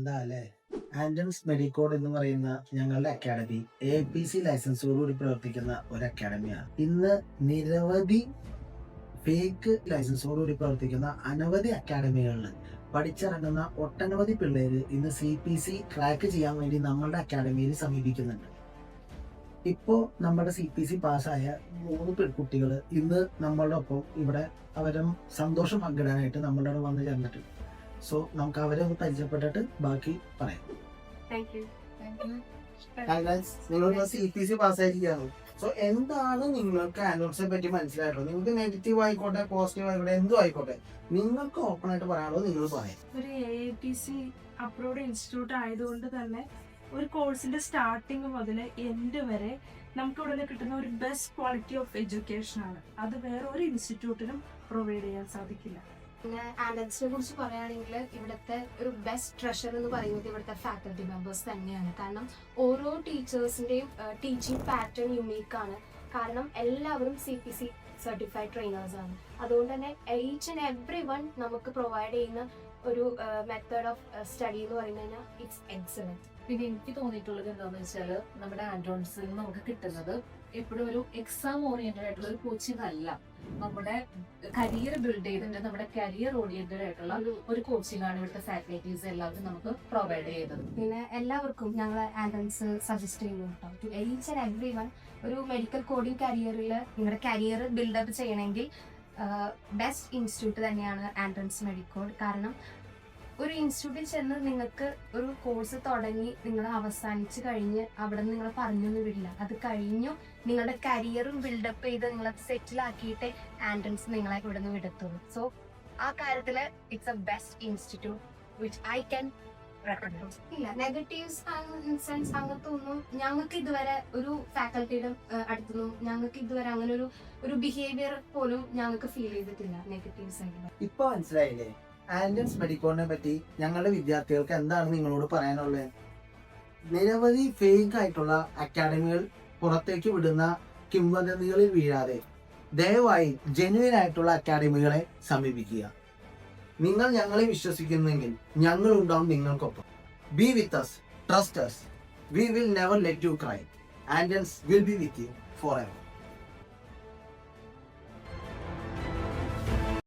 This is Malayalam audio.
എന്താ അല്ലേ? ആൻഡൻസ് മെഡിക്കോഡ് എന്ന് പറയുന്ന ഞങ്ങളുടെ അക്കാഡമി APC ലൈസൻസോടുകൂടി പ്രവർത്തിക്കുന്ന ഒരു അക്കാഡമിയാണ്. ഇന്ന് നിരവധി ഫേക്ക് ലൈസൻസോടുകൂടി പ്രവർത്തിക്കുന്ന അനവധി അക്കാഡമികളിൽ പഠിച്ചിറങ്ങുന്ന ഒട്ടനവധി പിള്ളേര് ഇന്ന് CPC ക്രാക്ക് ചെയ്യാൻ വേണ്ടി നമ്മളുടെ അക്കാഡമിയിൽ സമീപിക്കുന്നുണ്ട്. ഇപ്പോൾ നമ്മുടെ CPC പാസ്സായ 3 പെൺകുട്ടികൾ ഇന്ന് നമ്മളുടെ ഒപ്പം ഇവിടെ അവരെ സന്തോഷം പങ്കിടാനായിട്ട് നമ്മളുടെ അവിടെ വന്ന് ചേർന്നിട്ടുണ്ട്. സോ നമുക്ക് അവരെ ഒന്ന് പരിചയപ്പെട്ടിട്ട് ബാക്കി പറയാം. നിങ്ങൾ CPC പാസ്സായിരിക്കുകയാണ്. സോ എന്താണ് നിങ്ങൾക്ക് ആൻഡ്രോയിഡ്സിനെ പറ്റി മനസ്സിലായിട്ടുള്ളത്? നിങ്ങൾക്ക് നെഗറ്റീവ് ആയിക്കോട്ടെ പോസിറ്റീവ് ആയിക്കോട്ടെ എന്തും ആയിക്കോട്ടെ, നിങ്ങൾക്ക് ഓപ്പൺ ആയിട്ട് പറയാനുള്ളത് നിങ്ങൾ പറയാം. ഒരു APC അപ്രൂവ്ഡ് ഇൻസ്റ്റിറ്റ്യൂട്ട് ആയതുകൊണ്ട് തന്നെ ഒരു കോഴ്സിന്റെ സ്റ്റാർട്ടിങ് മുതൽ എൻഡ് വരെ നമുക്ക് ഇവിടെ കിട്ടുന്ന ഒരു ബെസ്റ്റ് ക്വാളിറ്റി ഓഫ് എഡ്യൂക്കേഷൻ ആണ്. അത് വേറെ ഒരു ഇൻസ്റ്റിറ്റ്യൂട്ടിനും പ്രൊവൈഡ് ചെയ്യാൻ സാധിക്കില്ല. പിന്നെ ആൻഡൻസിനെ കുറിച്ച് പറയുകയാണെങ്കിൽ ഇവിടുത്തെ ഒരു ബെസ്റ്റ് ട്രഷർ എന്ന് പറയുന്നത് ഇവിടുത്തെ ഫാക്കൽറ്റി മെമ്പേഴ്സ് തന്നെയാണ്. കാരണം ഓരോ ടീച്ചേഴ്സിന്റെയും ടീച്ചിങ് പാറ്റേൺ യുണീക്ക് ആണ്. കാരണം എല്ലാവരും CPC സർട്ടിഫൈഡ് ട്രെയിനേഴ്സ് ആണ്. അതുകൊണ്ട് തന്നെ ഈച്ച് ആൻഡ് എവ്രി വൺ നമുക്ക് പ്രൊവൈഡ് ചെയ്യുന്ന ഒരു മെത്തേഡ് ഓഫ് സ്റ്റഡി എന്ന് പറഞ്ഞു കഴിഞ്ഞാൽ ഇറ്റ്സ് എക്സലന്റ്. പിന്നെ എനിക്ക് തോന്നിയിട്ടുള്ളത് എന്താണെന്ന് വെച്ചാൽ നമ്മുടെ ആൻഡ്രോൺസിൽ നിന്ന് നമുക്ക് കിട്ടുന്നത് എപ്പോഴും ഒരു എക്സാം ഓറിയന്റഡ് ആയിട്ടുള്ള ഒരു കോച്ചിങ് അല്ല. നമ്മുടെ കരിയർ ബിൽഡ് ചെയ്തിട്ട് നമ്മുടെ കരിയർ ഓറിയന്റഡ് ആയിട്ടുള്ള ഒരു കോച്ചിങ് ആണ് ഇവിടുത്തെ ഫാക്കൽറ്റീസ് എല്ലാവരും നമുക്ക് പ്രൊവൈഡ് ചെയ്തത്. പിന്നെ എല്ലാവർക്കും ഞങ്ങൾ ആൻഡൻസ് സജസ്റ്റ് ചെയ്യുന്നു കേട്ടോ. To each and every one ഒരു മെഡിക്കൽ കോഡിംഗ് കരിയറിൽ നിങ്ങളുടെ കരിയർ ബിൽഡപ്പ് ചെയ്യണമെങ്കിൽ ബെസ്റ്റ് ഇൻസ്റ്റിറ്റ്യൂട്ട് തന്നെയാണ് ആൻഡൻസ് മെഡിക്കോഡ്. കാരണം ഒരു ഇൻസ്റ്റിറ്റ്യൂട്ടിൽ ചെന്ന് നിങ്ങൾക്ക് ഒരു കോഴ്സ് തുടങ്ങി നിങ്ങൾ അവസാനിച്ച് കഴിഞ്ഞ് അവിടെ നിന്ന് നിങ്ങൾ പറഞ്ഞൊന്നും വിടില്ല. അത് കഴിഞ്ഞു നിങ്ങളുടെ കരിയറും ബിൽഡപ്പ് ചെയ്ത് നിങ്ങളെ സെറ്റിലാക്കിയിട്ട് ആൻഡൻസ് നിങ്ങളെ ഇവിടെ നിന്ന് വിടത്തുള്ളൂ. സോ ആ കാര്യത്തിൽ it's A best institute which I can recommend. ഇല്ല നെഗറ്റീവ്സ് സെൻസ് അങ്ങനത്തെ ഒന്നും ഞങ്ങൾക്ക് ഇതുവരെ ഒരു ഫാക്കൽറ്റിയുടെ അടുത്തൊന്നും ഞങ്ങൾക്ക് ഇതുവരെ അങ്ങനെ ഒരു ബിഹേവിയർ പോലും ഞങ്ങൾക്ക് ഫീൽ ചെയ്തിട്ടില്ല നെഗറ്റീവ്സ് ആയിട്ട്. ഇപ്പൊ മനസ്സിലായില്ലേ ആൻഡൻസ് മെഡിക്കോഡിനെ പറ്റി ഞങ്ങളുടെ വിദ്യാർത്ഥികൾക്ക് എന്താണ് നിങ്ങളോട് പറയാനുള്ളത്? നിരവധി ഫേക്ക് ആയിട്ടുള്ള അക്കാഡമികൾ പുറത്തേക്ക് വിടുന്ന കിംവദന്തികളിൽ വീഴാതെ ദയവായി ജെന്യുവൻ ആയിട്ടുള്ള അക്കാഡമികളെ സമീപിക്കുക. നിങ്ങൾ ഞങ്ങളെ വിശ്വസിക്കുന്നെങ്കിൽ ഞങ്ങൾ ഉണ്ടാവും നിങ്ങൾക്കൊപ്പം. B with us, trust us. We will never let you cry. Andans will be with you forever.